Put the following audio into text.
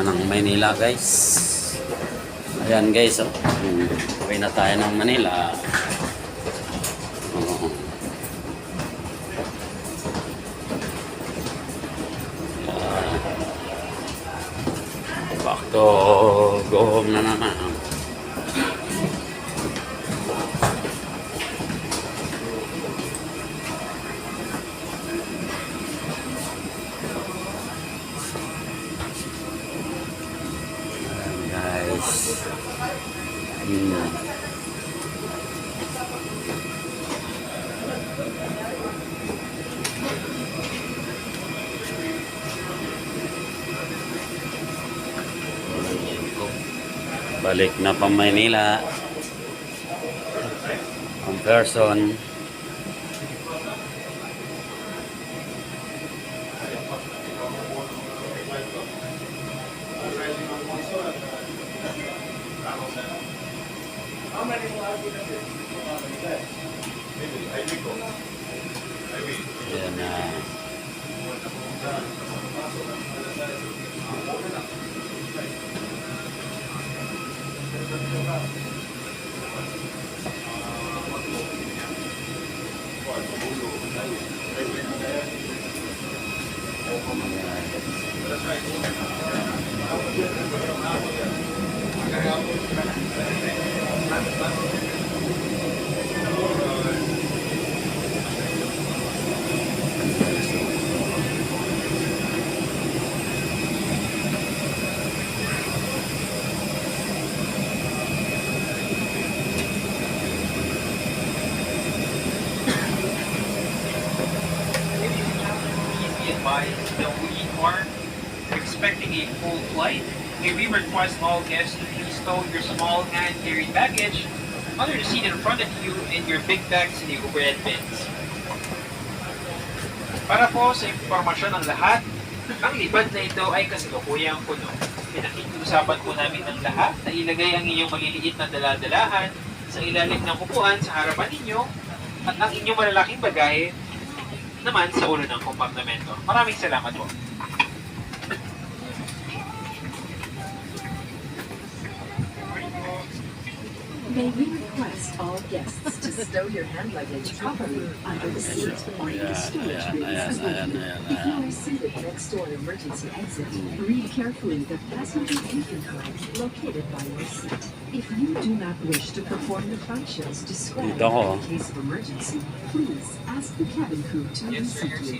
na ng Maynila, guys. Ayan, guys, oh. Uwi na tayo ng Manila. Oo. Back to go home na naman. Guys. Balik na pa Maynila. Ang person. Ayan na. That we are expecting a full flight. May we request all guests to please stow your small hand carry baggage under the seat in front of you and your big bags in the overhead bins. Para po sa impormasyon ng lahat, ang libad na ito ay kasalukuyang puno. Pinakikiusapan po namin ng lahat na ilagay ang inyong maliliit na daladalahan sa ilalim ng upuan sa harapan ninyo at ang inyong malalaking bagahe naman sa ulo ng kompartamento. Maraming salamat po. May we request all guests to stow your hand luggage properly under the seat or in the storage bins. If you are seated next to an emergency exit, read carefully the passenger info card located by your seat. If you do not wish to perform the functions described in case of emergency, please ask the cabin crew to reseat you.